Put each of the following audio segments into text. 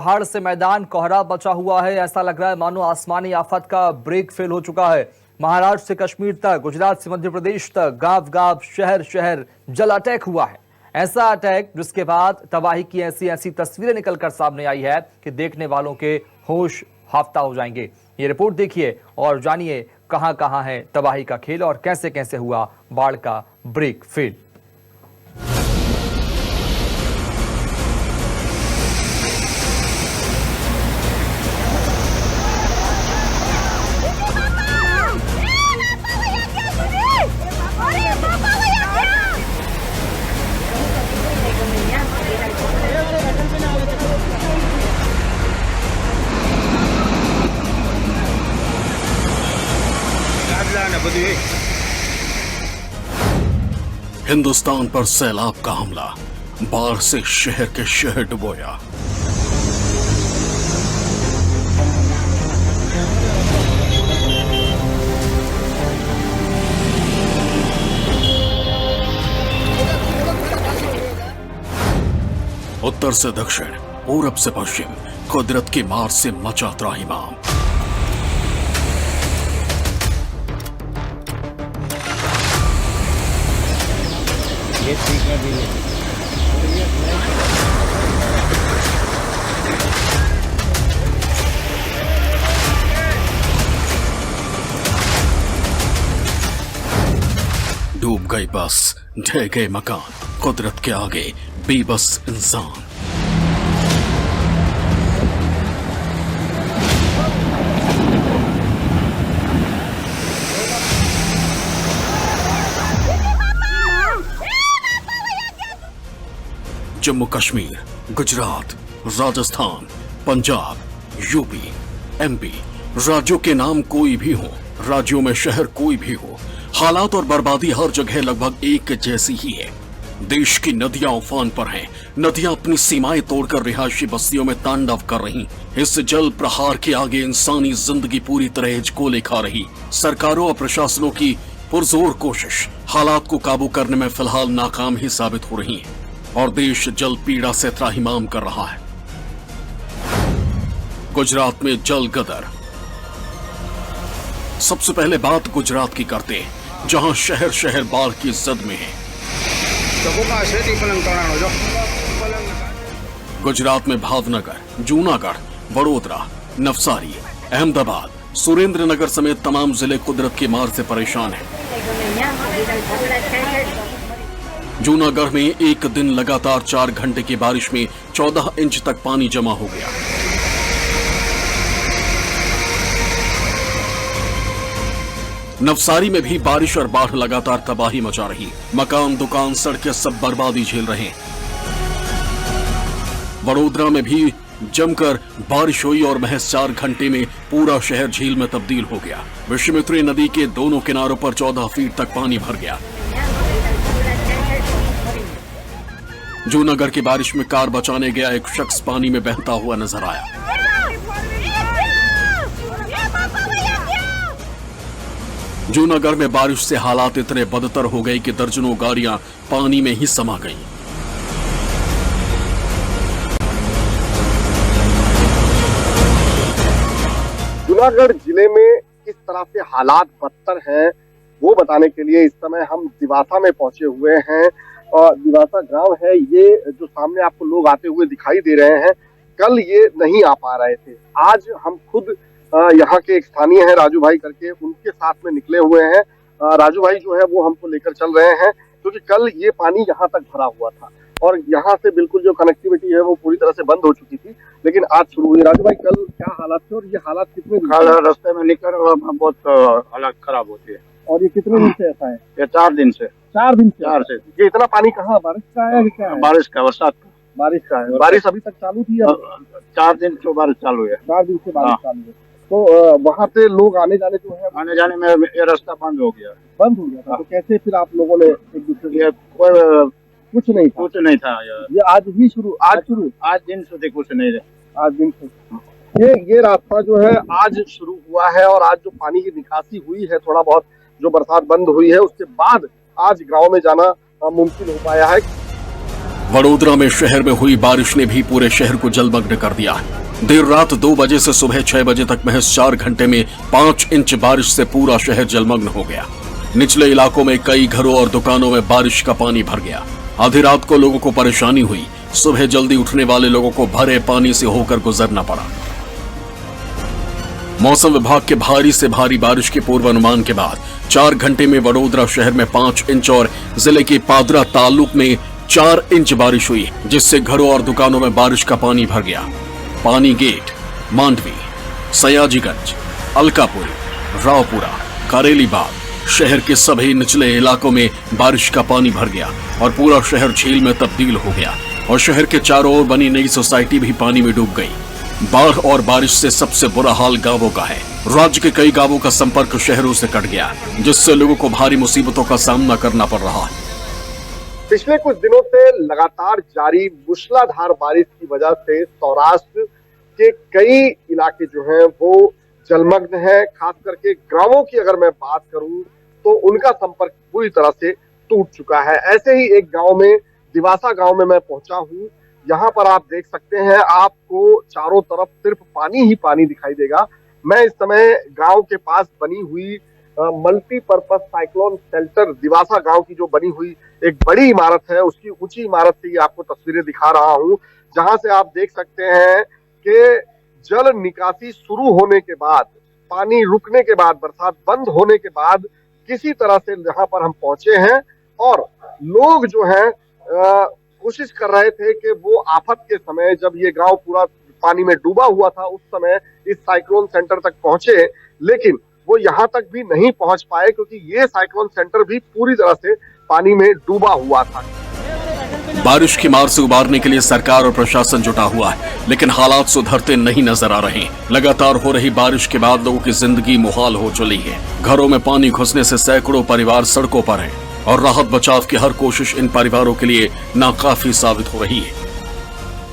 पहाड़ से मैदान कोहरा बचा हुआ है। ऐसा लग रहा है मानो आसमानी आफत का ब्रेक फेल हो चुका है। महाराष्ट्र से कश्मीर तक, गुजरात से मध्य प्रदेश तक, गांव गांव, शहर शहर जल अटैक हुआ है। ऐसा अटैक जिसके बाद तबाही की ऐसी तस्वीरें निकलकर सामने आई है कि देखने वालों के होश हाफ्ता हो जाएंगे। ये रिपोर्ट देखिए और जानिए कहां कहां है तबाही का खेल और कैसे कैसे हुआ बाढ़ का ब्रेक फेल। हिंदुस्तान पर सैलाब का हमला, बाढ़ से शहर के शहर डुबोया। उत्तर से दक्षिण, पूरब से पश्चिम, कुदरत की मार से मचा त्राहिमाम। डूब गई बस, ढह गए मकान, कुदरत के आगे बेबस इंसान। जम्मू कश्मीर, गुजरात, राजस्थान, पंजाब, यूपी, एमपी, राज्यों के नाम कोई भी हो, राज्यों में शहर कोई भी हो, हालात और बर्बादी हर जगह लगभग एक जैसी ही है। देश की नदियां उफान पर हैं, नदियां अपनी सीमाएं तोड़कर रिहायशी बस्तियों में तांडव कर रही। इस जल प्रहार के आगे इंसानी जिंदगी पूरी तरह हिचकोले खा रही। सरकारों और प्रशासनों की पुरजोर कोशिश हालात को काबू करने में फिलहाल नाकाम ही साबित हो रही है और देश जल पीड़ा से त्राहिमाम कर रहा है। गुजरात में जल गदर। सबसे पहले बात गुजरात की करते हैं, जहां शहर शहर बाढ़ की जद में है। गुजरात में भावनगर, जूनागढ़, वडोदरा, नवसारी, अहमदाबाद, सुरेंद्रनगर समेत तमाम जिले कुदरत की मार से परेशान हैं। जूनागढ़ में एक दिन लगातार 4 घंटे की बारिश में 14 इंच तक पानी जमा हो गया। नवसारी में भी बारिश और बाढ़ लगातार तबाही मचा रही। मकान, दुकान, सड़कें सब बर्बादी झेल रहे हैं। वडोदरा में भी जमकर बारिश हुई और महज 4 घंटे में पूरा शहर झील में तब्दील हो गया। विश्वामित्री नदी के दोनों किनारों पर 14 फीट तक पानी भर गया। जूनागढ़ की बारिश में कार बचाने गया एक शख्स पानी में बहता हुआ नजर आया। जूनागढ़ में बारिश से हालात इतने बदतर हो गए कि दर्जनों गाड़ियां पानी में ही समा गईं। जूनागढ़ जिले में किस तरह से हालात बदतर हैं वो बताने के लिए इस समय हम दिवासा में पहुंचे हुए हैं। और दिवासा गांव है ये, जो सामने आपको लोग आते हुए दिखाई दे रहे हैं। कल ये नहीं आ पा रहे थे, आज हम खुद यहाँ के एक स्थानीय है राजू भाई करके, उनके साथ में निकले हुए हैं। राजू भाई जो है वो हमको लेकर चल रहे हैं, क्योंकि कल ये पानी यहाँ तक भरा हुआ था और यहाँ से बिल्कुल जो कनेक्टिविटी है वो पूरी तरह से बंद हो चुकी थी, लेकिन आज शुरू हुई। राजू भाई, कल क्या हालात थे और ये हालात कितने रास्ते में निकल बहुत हालत खराब होती है। और ये कितने दिन से ऐसा है? ये 4 दिन से। 4 दिन से ये इतना पानी कहाँ, बारिश का है क्या है? बारिश का, बरसात का। बारिश का है। बारिश अभी तक चालू थी? 4 दिन से बारिश चालू है। 4 दिन से बारिश चालू है। तो वहाँ से लोग आने जाने जो है, आने जाने में ये रास्ता बंद हो गया। बंद हो गया था? तो कैसे फिर आप लोगों ने एक दूसरे से? कोई कुछ नहीं था ये आज ही शुरू? आज दिन से कुछ नहीं रहा। आज दिन से ये रास्ता जो है आज शुरू हुआ है और आज जो पानी की निकासी हुई है, थोड़ा बहुत जो बरसात बंद हुई है उसके बाद आज गांव में जाना मुमकिन हो पाया है। वडोदरा में शहर में हुई बारिश ने भी पूरे शहर को जलमग्न कर दिया। देर रात 2 बजे से सुबह 6 बजे तक महज 4 घंटे में 5 इंच बारिश से पूरा शहर जलमग्न हो गया। निचले इलाकों में कई घरों और दुकानों में बारिश का पानी भर गया। आधी रात को लोगों को परेशानी हुई। सुबह जल्दी उठने वाले लोगों को भरे पानी से होकर गुजरना पड़ा। मौसम विभाग के भारी से भारी बारिश के पूर्वानुमान के बाद 4 घंटे में वडोदरा शहर में 5 इंच और जिले के पादरा तालुक में 4 इंच बारिश हुई, जिससे घरों और दुकानों में बारिश का पानी भर गया। पानी गेट, मांडवी, सयाजीगंज, अलकापुरी, रावपुरा, कारेली बाग, शहर के सभी निचले इलाकों में बारिश का पानी भर गया और पूरा शहर झील में तब्दील हो गया और शहर के चारों ओर बनी नई सोसाइटी भी पानी में डूब गई। बाढ़ और बारिश से सबसे बुरा हाल गांवों का है। राज्य के कई गांवों का संपर्क शहरों से कट गया, जिससे लोगों को भारी मुसीबतों का सामना करना पड़ रहा है। पिछले कुछ दिनों से लगातार जारी मूसलाधार बारिश की वजह से सौराष्ट्र के कई इलाके जो हैं वो जलमग्न है। खास करके गांवों की अगर मैं बात करूं तो उनका संपर्क पूरी तरह से टूट चुका है। ऐसे ही एक गांव में, दिवासा गांव में मैं पहुंचा हूं। यहाँ पर आप देख सकते हैं, आपको चारों तरफ सिर्फ पानी ही पानी दिखाई देगा। मैं इस समय गांव के पास बनी हुई मल्टीपर्पज साइक्लोन शेल्टर दिवासा गांव की जो बनी हुई एक बड़ी इमारत है, उसकी ऊंची इमारत से ये आपको तस्वीरें दिखा रहा हूं, जहां से आप देख सकते हैं कि जल निकासी शुरू होने के बाद, पानी रुकने के बाद, बरसात बंद होने के बाद किसी तरह से यहाँ पर हम पहुंचे हैं और लोग जो हैं कोशिश कर रहे थे कि वो आफत के समय, जब ये गांव पूरा पानी में डूबा हुआ था, उस समय इस साइक्लोन सेंटर तक पहुंचे, लेकिन वो यहाँ तक भी नहीं पहुंच पाए क्योंकि ये साइक्लोन सेंटर भी पूरी तरह से पानी में डूबा हुआ था। बारिश की मार से उबारने के लिए सरकार और प्रशासन जुटा हुआ है, लेकिन हालात सुधरते नहीं नजर आ रहे। लगातार हो रही बारिश के बाद लोगों की जिंदगी मुहाल हो चली है। घरों में पानी घुसने से सैकड़ों परिवार सड़कों पर हैं और राहत बचाव की हर कोशिश इन परिवारों के लिए नाकाफी साबित हो रही है।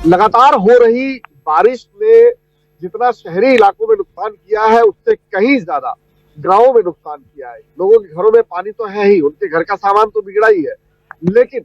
लगातार हो रही बारिश ने जितना शहरी इलाकों में नुकसान किया है, उससे कहीं ज्यादा गांवों में नुकसान किया है। लोगों के घरों में पानी तो है ही, उनके घर का सामान तो बिगड़ा ही है, लेकिन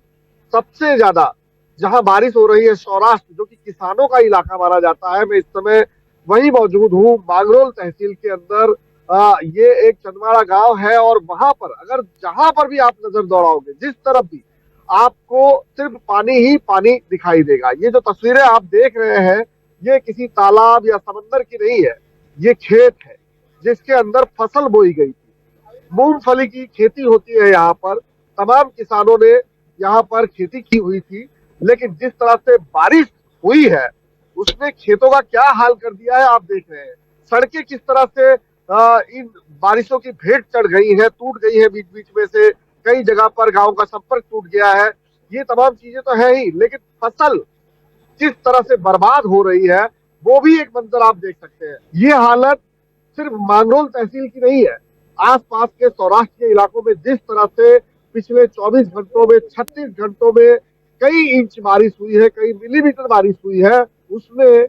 सबसे ज्यादा जहां बारिश हो रही है सौराष्ट्र, जो कि किसानों का इलाका माना जाता है। मैं इस समय वहीं मौजूद हूँ, मांगरोल तहसील के अंदर। ये एक चंदवाड़ा गांव है और वहां पर अगर जहां पर भी आप नजर दौड़ाओगे, जिस तरफ भी, आपको सिर्फ पानी ही पानी दिखाई देगा। ये जो तस्वीरें आप देख रहे हैं, ये किसी तालाब या समंदर की नहीं है, ये खेत है जिसके अंदर फसल बोई गई थी। मूंगफली की खेती होती है यहाँ पर, तमाम किसानों ने यहाँ पर खेती की हुई थी, लेकिन जिस तरह से बारिश हुई है उसने खेतों का क्या हाल कर दिया है आप देख रहे हैं। सड़कें किस तरह से इन बारिशों की भेंट चढ़ गई है, टूट गई है बीच बीच में से, कई जगह पर गांव का संपर्क टूट गया है। ये तमाम चीजें तो है ही, लेकिन फसल किस तरह से बर्बाद हो रही है वो भी एक मंजर आप देख सकते हैं। ये हालत सिर्फ मांगरोल तहसील की नहीं है, आसपास के सौराष्ट्र के इलाकों में जिस तरह से पिछले 24 घंटों में, 36 घंटों में कई इंच बारिश हुई है, कई मिलीमीटर बारिश हुई है, उसने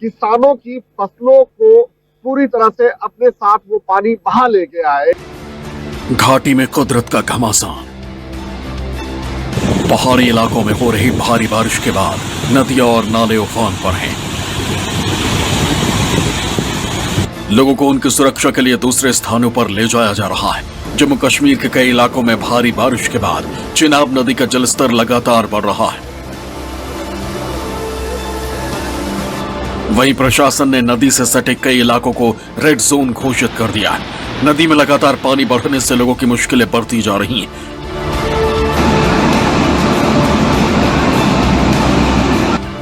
किसानों की फसलों को पूरी तरह से अपने साथ वो पानी बहा ले गया है। घाटी में कुदरत का घमासान। पहाड़ी इलाकों में हो रही भारी बारिश के बाद नदियां और नाले उफान पर हैं। लोगों को उनकी सुरक्षा के लिए दूसरे स्थानों पर ले जाया जा रहा है। जम्मू कश्मीर के कई इलाकों में भारी बारिश के बाद चिनाब नदी का जलस्तर लगातार बढ़ रहा है। वहीं प्रशासन ने नदी से सटे कई इलाकों को रेड जोन घोषित कर दिया है। नदी में लगातार पानी बढ़ने से लोगों की मुश्किलें बढ़ती जा रही हैं।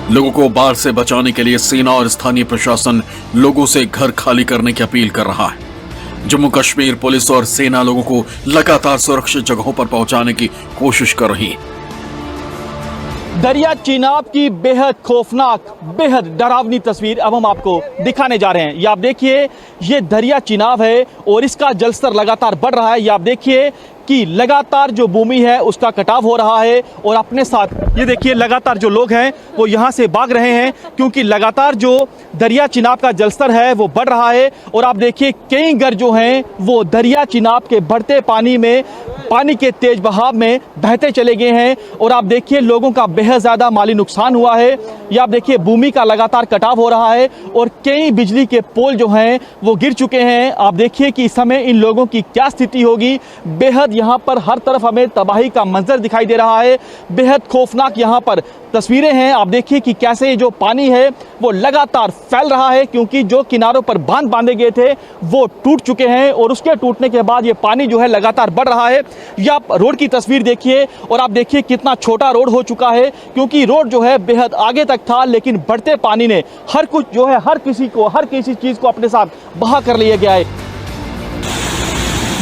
लोगों को बाढ़ से बचाने के लिए सेना और स्थानीय प्रशासन लोगों से घर खाली करने की अपील कर रहा है। जम्मू कश्मीर पुलिस और सेना लोगों को लगातार सुरक्षित जगहों पर पहुंचाने की कोशिश कर रही है। दरिया चिनाब की बेहद खौफनाक, बेहद डरावनी तस्वीर अब हम आपको दिखाने जा रहे हैं। ये आप देखिए, ये दरिया चिनाब है और इसका जलस्तर लगातार बढ़ रहा है। ये आप देखिए कि लगातार जो भूमि है उसका कटाव हो रहा है और अपने साथ ये देखिए लगातार जो लोग हैं वो यहाँ से भाग रहे हैं क्योंकि लगातार जो दरिया चिनाब का जलस्तर है वो बढ़ रहा है। और आप देखिए कई घर जो हैं वो दरिया चिनाब के बढ़ते पानी के तेज बहाव में बहते चले गए हैं। और आप देखिए लोगों का बेहद ज़्यादा माली नुकसान हुआ है। या आप देखिए भूमि का लगातार कटाव हो रहा है और कई बिजली के पोल जो हैं वो गिर चुके हैं। आप देखिए कि इस समय इन लोगों की क्या स्थिति होगी। बेहद यहाँ पर हर तरफ हमें तबाही का मंजर दिखाई दे रहा है। बेहद खौफनाक यहाँ पर तस्वीरें हैं। आप देखिए कि कैसे जो पानी है वो लगातार फैल रहा है क्योंकि जो किनारों पर बांध बांधे गए थे वो टूट चुके हैं और उसके टूटने के बाद ये पानी जो है लगातार बढ़ रहा है। या आप रोड की तस्वीर देखिए और आप देखिए कितना छोटा रोड हो चुका है क्योंकि रोड जो है बेहद आगे तक था, लेकिन बढ़ते पानी ने हर कुछ जो है हर किसी चीज को अपने साथ बहा कर लिया गया है।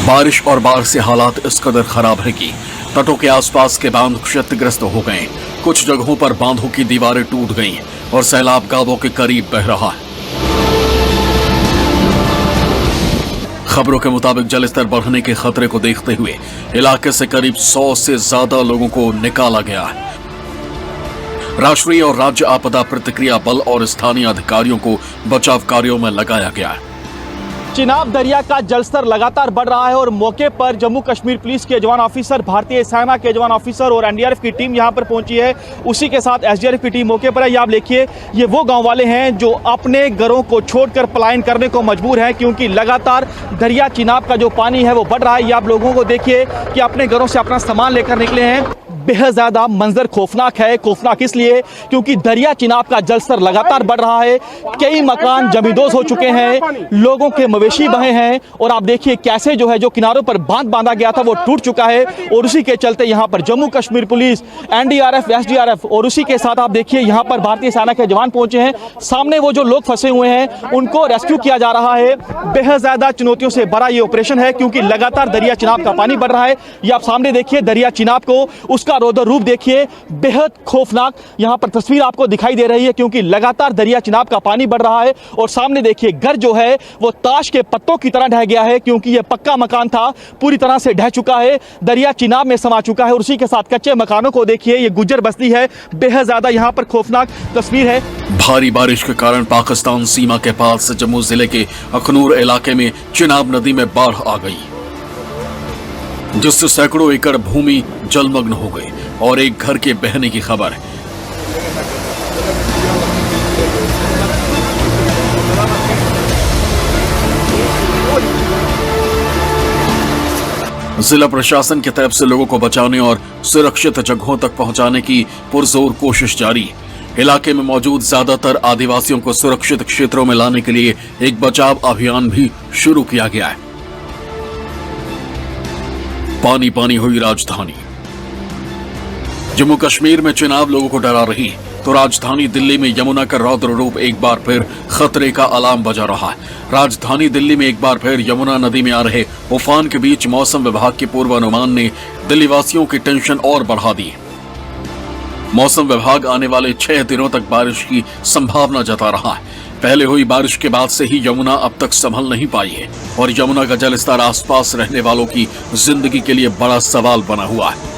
बारिश और बाढ़ से हालात इस कदर खराब है कि तटों के आसपास के बांध क्षतिग्रस्त हो गए। कुछ जगहों पर बांधों की दीवारें टूट गईं और सैलाब गांवों के करीब बह रहा है। खबरों के मुताबिक जलस्तर बढ़ने के खतरे को देखते हुए इलाके से करीब 100 से ज्यादा लोगों को निकाला गया है। राष्ट्रीय और राज्य आपदा प्रतिक्रिया बल और स्थानीय अधिकारियों को बचाव कार्यों में लगाया गया है। चिनाब दरिया का जलस्तर लगातार बढ़ रहा है और मौके पर जम्मू कश्मीर पुलिस के जवान ऑफिसर, भारतीय सेना के जवान ऑफिसर और एनडीआरएफ की टीम यहां पर पहुंची है। उसी के साथ एसडीआरएफ की टीम मौके पर है। ये आप देखिए ये वो गांव वाले हैं जो अपने घरों को छोड़कर पलायन करने को मजबूर हैं क्योंकि लगातार दरिया चिनाब का जो पानी है वो बढ़ रहा है। ये आप लोगों को देखिए कि अपने घरों से अपना सामान लेकर निकले हैं। बेहद ज़्यादा मंजर खौफनाक है। खौफनाक इसलिए क्योंकि दरिया चिनाब का जलस्तर लगातार बढ़ रहा है। कई मकान जमींदोज हो चुके हैं, लोगों के मवेशी बहे हैं और आप देखिए कैसे जो है जो किनारों पर बांध बांधा गया था वो टूट चुका है। और उसी के चलते यहाँ पर Jammu Kashmir police, NDRF, SDRF और उसी के साथ आप देखिए यहाँ पर भारतीय सेना के जवान पहुंचे हैं। सामने वो जो लोग फंसे हुए हैं उनको रेस्क्यू किया जा रहा है। बेहद ज़्यादा चुनौतियों से भरा ये ऑपरेशन है क्योंकि लगातार दरिया चिनाब का पानी बढ़ रहा है। ये आप सामने देखिए दरिया चिनाब को, उसका रौद्र रूप देखिए। बेहद खौफनाक यहाँ पर तस्वीर आपको दिखाई दे रही है क्योंकि लगातार दरिया चिनाब का पानी बढ़ रहा है। और सामने देखिए घर जो है वो ताश के पत्तों की तरह ढह गया है क्योंकि ये पक्का मकान था, पूरी तरह से ढह चुका है, दरिया चिनाब में समा चुका है। और उसी के साथ कच्चे मकानों को देखिए, ये गुज्जर बस्ती है। बेहद ज्यादा यहाँ पर खौफनाक तस्वीर है। भारी बारिश के कारण पाकिस्तान सीमा के पास जम्मू जिले के अखनूर इलाके में चिनाब नदी में बाढ़ आ गई, जिससे सैकड़ों एकड़ भूमि जलमग्न हो गई और एक घर के बहने की खबर है। जिला प्रशासन की तरफ से लोगों को बचाने और सुरक्षित जगहों तक पहुंचाने की पुरजोर कोशिश जारी। इलाके में मौजूद ज्यादातर आदिवासियों को सुरक्षित क्षेत्रों में लाने के लिए एक बचाव अभियान भी शुरू किया गया है। पानी पानी हुई राजधानी। जम्मू कश्मीर में चिनाब लोगों को डरा रही तो राजधानी दिल्ली में यमुना का रौद्र रूप एक बार फिर खतरे का अलार्म बजा रहा है। राजधानी दिल्ली में एक बार फिर यमुना नदी में आ रहे उफान के बीच मौसम विभाग के पूर्वानुमान ने दिल्ली वासियों की टेंशन और बढ़ा दी। मौसम विभाग आने वाले 6 दिनों तक बारिश की संभावना जता रहा है। पहले हुई बारिश के बाद से ही यमुना अब तक संभल नहीं पाई है और यमुना का जलस्तर आसपास रहने वालों की जिंदगी के लिए बड़ा सवाल बना हुआ है।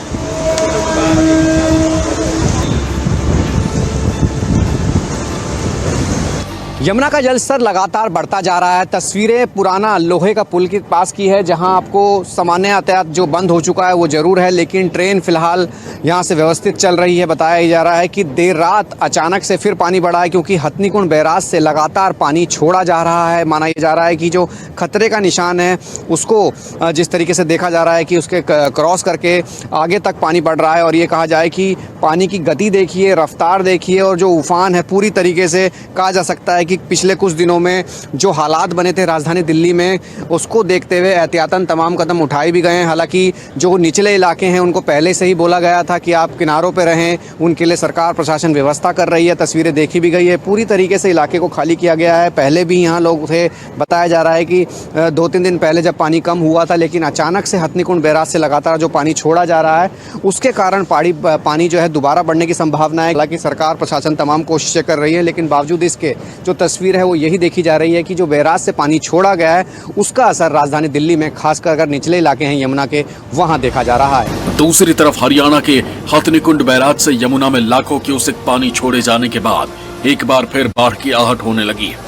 यमुना का जलस्तर लगातार बढ़ता जा रहा है। तस्वीरें पुराना लोहे का पुल के पास की है जहां आपको सामान्य यातायात जो बंद हो चुका है वो ज़रूर है, लेकिन ट्रेन फिलहाल यहां से व्यवस्थित चल रही है। बताया जा रहा है कि देर रात अचानक से फिर पानी बढ़ा है क्योंकि हथनीकुंड बैराज से लगातार पानी छोड़ा जा रहा है। माना जा रहा है कि जो खतरे का निशान है उसको जिस तरीके से देखा जा रहा है कि उसके क्रॉस करके आगे तक पानी बढ़ रहा है। और ये कहा जाए कि पानी की गति देखिए, रफ्तार देखिए और जो उफान है पूरी तरीके से कहा जा सकता है कि पिछले कुछ दिनों में जो हालात बने थे राजधानी दिल्ली में उसको देखते हुए एहतियातन तमाम कदम उठाए भी गए हैं। हालांकि जो निचले इलाके हैं उनको पहले से ही बोला गया था कि आप किनारों पर रहें, उनके लिए सरकार प्रशासन व्यवस्था कर रही है। तस्वीरें देखी भी गई है, पूरी तरीके से इलाके को खाली किया गया है। पहले भी यहाँ लोग थे, बताया जा रहा है कि 2-3 दिन पहले जब पानी कम हुआ था, लेकिन अचानक से हथनीकुंड बैराज से लगातार जो पानी छोड़ा जा रहा है उसके कारण पानी जो है दोबारा बढ़ने की संभावना है। हालांकि सरकार प्रशासन तमाम कोशिशें कर रही है, लेकिन बावजूद इसके जो तस्वीर है वो यही देखी जा रही है कि जो बैराज से पानी छोड़ा गया है उसका असर राजधानी दिल्ली में खासकर अगर निचले इलाके हैं यमुना के वहां देखा जा रहा है। दूसरी तरफ हरियाणा के हथनीकुंड बैराज से यमुना में लाखों क्यूसेक पानी छोड़े जाने के बाद एक बार फिर बाढ़ की आहट होने लगी है।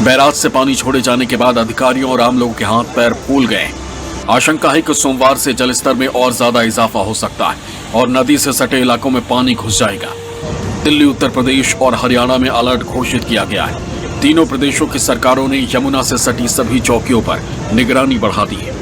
बैराज से पानी छोड़े जाने के बाद अधिकारियों और आम लोगों के हाथ पैर फूल गए। आशंका है कि सोमवार से जलस्तर में और ज्यादा इजाफा हो सकता है और नदी से सटे इलाकों में पानी घुस जाएगा। दिल्ली, उत्तर प्रदेश और हरियाणा में अलर्ट घोषित किया गया है। तीनों प्रदेशों की सरकारों ने यमुना से सटी सभी चौकियों पर निगरानी बढ़ा दी है।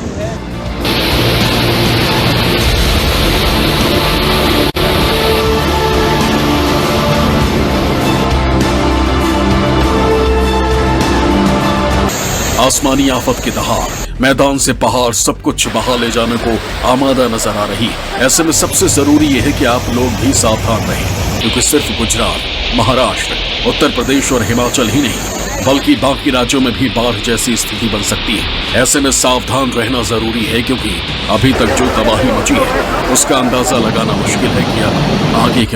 आसमानी आफत की दहाड़, मैदान से पहाड़ सब कुछ बहा ले जाने को आमादा नजर आ रही है। ऐसे में सबसे जरूरी यह है कि आप लोग भी सावधान रहें, क्योंकि सिर्फ गुजरात, महाराष्ट्र, उत्तर प्रदेश और हिमाचल ही नहीं बल्कि बाकी राज्यों में भी बाढ़ जैसी स्थिति बन सकती है। ऐसे में सावधान रहना जरूरी है, क्योंकि अभी तक जो तबाही मची है उसका अंदाजा लगाना मुश्किल है कि अब आगे क्या